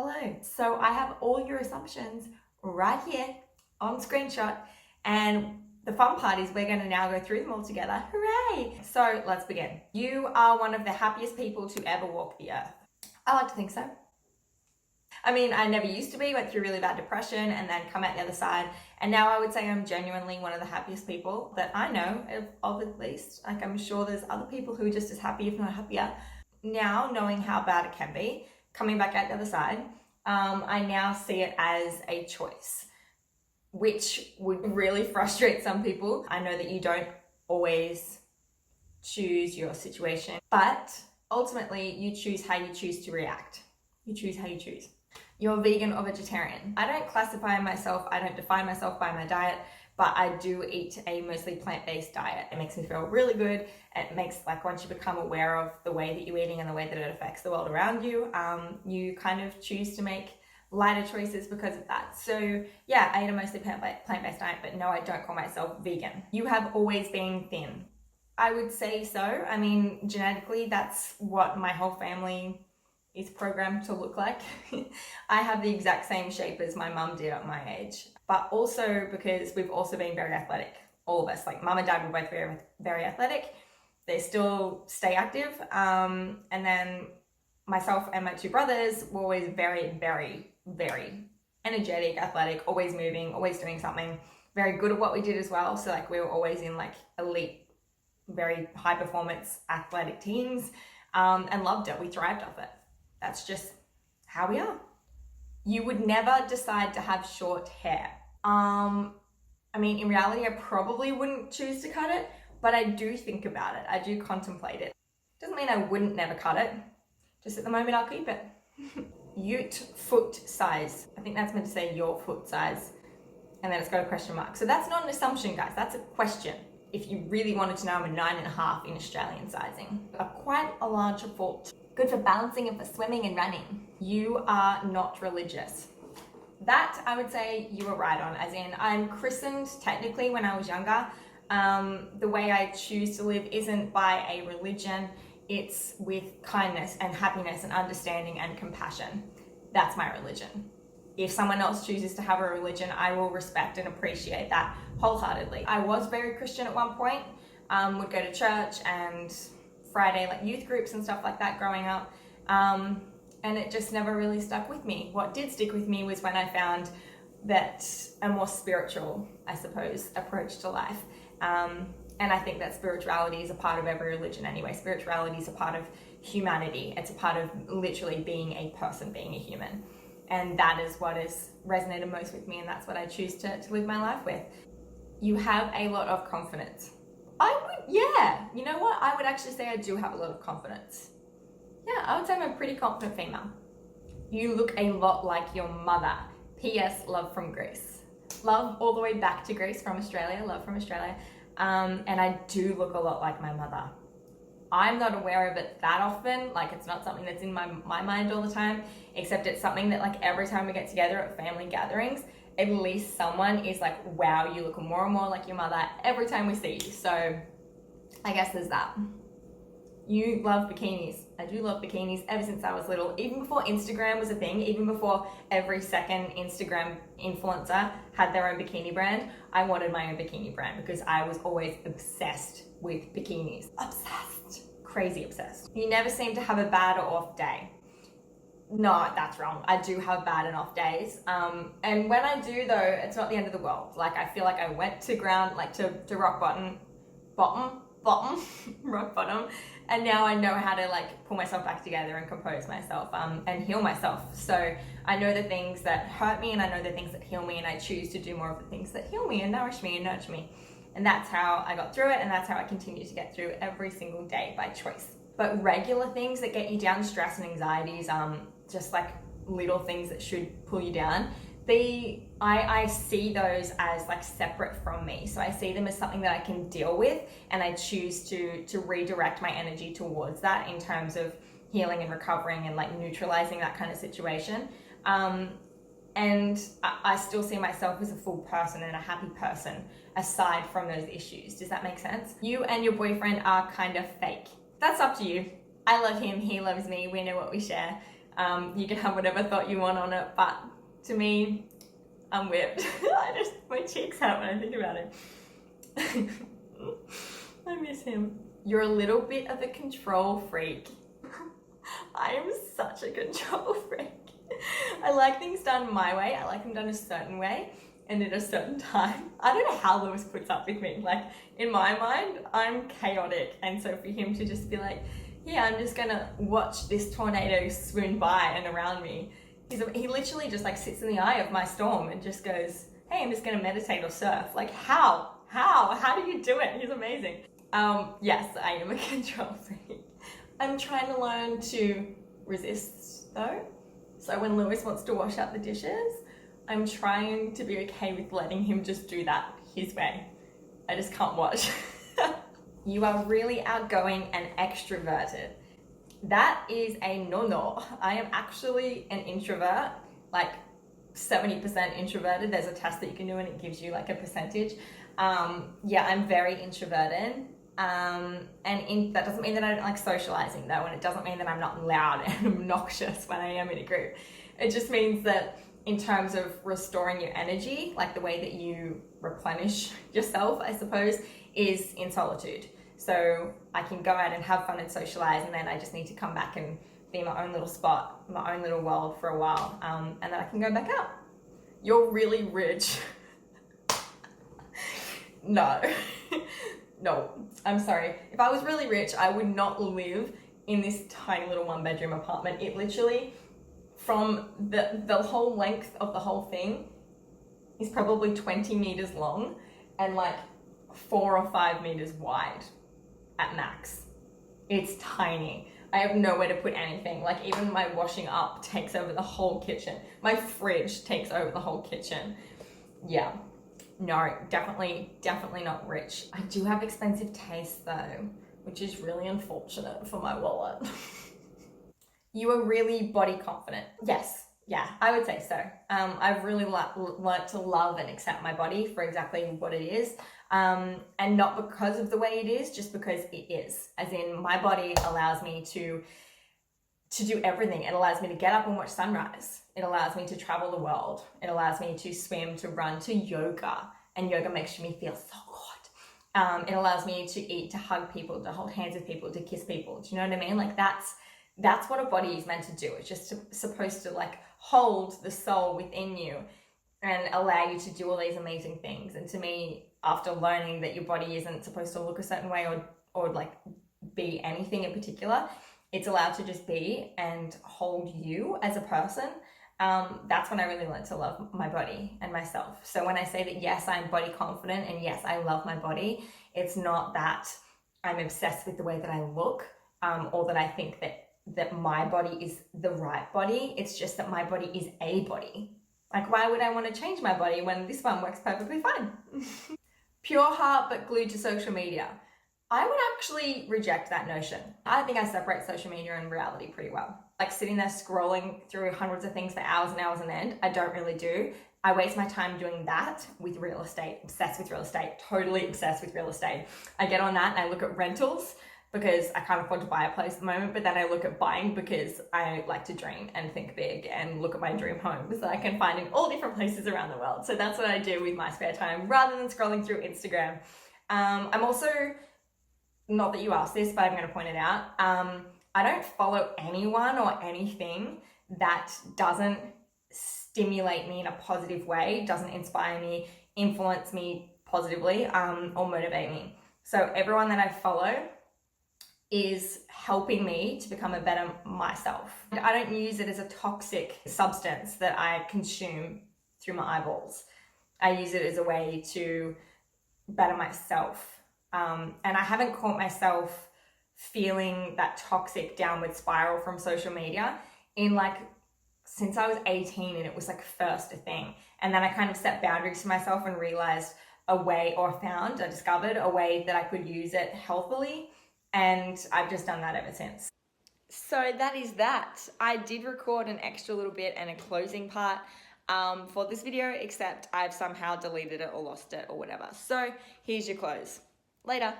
Hello. So I have all your assumptions right here on screenshot, and the fun part is we're going to now go through them all together. Hooray! So let's begin. You are one of the happiest people to ever walk the earth. I like to think so. I mean, I never used to be, went through really bad depression and then come out the other side. And now I would say I'm genuinely one of the happiest people that I know of at least. Like, I'm sure there's other people who are just as happy, if not happier. Now, knowing how bad it can be, coming back out the other side, I now see it as a choice, which would really frustrate some people. I know that you don't always choose your situation, but ultimately you choose how you choose to react. You choose how you choose. You're vegan or vegetarian. I don't classify myself, I don't define myself by my diet, but I do eat a mostly plant-based diet. It makes me feel really good. It makes, like, once you become aware of the way that you're eating and the way that it affects the world around you, you kind of choose to make lighter choices because of that. So yeah, I eat a mostly plant-based diet, but no, I don't call myself vegan. You have always been thin. I would say so. I mean, genetically, that's what my whole family is programmed to look like. I have the exact same shape as my mum did at my age, but also because we've also been very athletic, all of us. Like, mum and dad were both very, very athletic. They still stay active. And then myself and my two brothers were always very, very, very energetic, athletic, always moving, always doing something, very good at what we did as well. So like, we were always in like elite, very high performance athletic teams, and loved it. We thrived off it. That's just how we are. You would never decide to have short hair. I mean, in reality, I probably wouldn't choose to cut it, but I do think about it. I do contemplate it. Doesn't mean I wouldn't never cut it. Just at the moment, I'll keep it. Ute foot size. I think that's meant to say your foot size. And then it's got a question mark. So that's not an assumption, guys. That's a question. If you really wanted to know, I'm a 9.5 in Australian sizing. Quite a larger foot. Good for balancing and for swimming and running. You are not religious. That, I would say you were right on, as in I'm christened technically when I was younger. The way I choose to live isn't by a religion, it's with kindness and happiness and understanding and compassion. That's my religion. If someone else chooses to have a religion, I will respect and appreciate that wholeheartedly. I was very Christian at one point, would go to church and Friday like youth groups and stuff like that growing up, and it just never really stuck with me. What did stick with me was when I found that a more spiritual, I suppose, approach to life. And I think that spirituality is a part of every religion anyway. Spirituality is a part of humanity. It's a part of literally being a person, being a human. And that is what has resonated most with me, and that's what I choose to live my life with. You have a lot of confidence. Yeah, you know what? I would actually say I do have a lot of confidence. Yeah, I would say I'm a pretty confident female. You look a lot like your mother. P.S. Love from Greece. Love all the way back to Greece from Australia. Love from Australia. And I do look a lot like my mother. I'm not aware of it that often. Like, it's not something that's in my mind all the time, except it's something that, like, every time we get together at family gatherings, at least someone is like, wow, you look more and more like your mother every time we see you. So I guess there's that. You love bikinis. I do love bikinis ever since I was little. Even before Instagram was a thing, even before every second Instagram influencer had their own bikini brand, I wanted my own bikini brand because I was always obsessed with bikinis. Obsessed. Crazy obsessed. You never seem to have a bad or off day. No, that's wrong. I do have bad and off days. And when I do, though, it's not the end of the world. Like, I feel like I went to ground, like to rock bottom, rock bottom. And now I know how to, like, pull myself back together and compose myself, and heal myself. So I know the things that hurt me and I know the things that heal me, and I choose to do more of the things that heal me and nourish me and nurture me. And that's how I got through it, and that's how I continue to get through every single day by choice. But regular things that get you down, stress and anxieties, just like little things that should pull you down, I see those as like separate from me. So I see them as something that I can deal with, and I choose to redirect my energy towards that in terms of healing and recovering and like neutralizing that kind of situation. And I still see myself as a full person and a happy person aside from those issues. Does that make sense? You and your boyfriend are kind of fake. That's up to you. I love him, he loves me, we know what we share. You can have whatever thought you want on it, but to me, I'm whipped. My cheeks hurt when I think about it. I miss him. You're a little bit of a control freak. I am such a control freak. I like things done my way. I like them done a certain way and at a certain time. I don't know how Lewis puts up with me. Like, in my mind, I'm chaotic. And so for him to just be like, yeah, I'm just gonna watch this tornado swoon by and around me. He literally just like sits in the eye of my storm and just goes, hey, I'm just gonna meditate or surf. Like, how do you do it? He's amazing. Yes, I am a control freak. I'm trying to learn to resist though. So when Lewis wants to wash out the dishes, I'm trying to be okay with letting him just do that his way. I just can't watch. You are really outgoing and extroverted. That is a no-no. I am actually an introvert, like 70% introverted. There's a test that you can do and it gives you like a percentage. Yeah, I'm very introverted. That doesn't mean that I don't like socializing though, and it doesn't mean that I'm not loud and obnoxious when I am in a group. It just means that in terms of restoring your energy, like the way that you replenish yourself, I suppose, is in solitude. So I can go out and have fun and socialize, and then I just need to come back and be in my own little spot, my own little world for a while, and then I can go back out. You're really rich. No. No, I'm sorry. If I was really rich, I would not live in this tiny little 1-bedroom apartment. It literally, from the whole length of the whole thing, is probably 20 meters long and like 4 or 5 meters wide at max. It's tiny. I have nowhere to put anything. Like, even my washing up takes over the whole kitchen. My fridge takes over the whole kitchen. Yeah. No, definitely not rich. I do have expensive taste though, which is really unfortunate for my wallet. You are really body confident. Yes, yeah, I would say so. I've really learnt to love and accept my body for exactly what it is. And not because of the way it is, just because it is. As in, my body allows me to do everything. It allows me to get up and watch sunrise. It allows me to travel the world. It allows me to swim, to run, to yoga. And yoga makes me feel so good. It allows me to eat, to hug people, to hold hands with people, to kiss people. Do you know what I mean? Like, that's what a body is meant to do. It's just supposed to like hold the soul within you and allow you to do all these amazing things. And to me, after learning that your body isn't supposed to look a certain way or like be anything in particular, it's allowed to just be and hold you as a person. That's when I really learned to love my body and myself. So when I say that, yes, I'm body confident and yes, I love my body, it's not that I'm obsessed with the way that I look, or that I think that my body is the right body. It's just that my body is a body. Like, why would I want to change my body when this one works perfectly fine? Pure heart but glued to social media. I would actually reject that notion. I think I separate social media and reality pretty well. Like, sitting there scrolling through hundreds of things for hours and hours on end, I don't really do. I waste my time doing that with real estate, obsessed with real estate, totally obsessed with real estate. I get on that and I look at rentals because I can't afford to buy a place at the moment, but then I look at buying because I like to dream and think big and look at my dream homes that I can find in all different places around the world. So that's what I do with my spare time rather than scrolling through Instagram. I'm also, not that you asked this, but I'm going to point it out. I don't follow anyone or anything that doesn't stimulate me in a positive way, doesn't inspire me, influence me positively, or motivate me. So everyone that I follow is helping me to become a better myself. I don't use it as a toxic substance that I consume through my eyeballs. I use it as a way to better myself. And I haven't caught myself feeling that toxic downward spiral from social media since I was 18 and it was like first a thing. And then I kind of set boundaries for myself and realized I discovered a way that I could use it healthily. And I've just done that ever since. So that is that. I did record an extra little bit and a closing part for this video, except I've somehow deleted it or lost it or whatever. So here's your close. Later.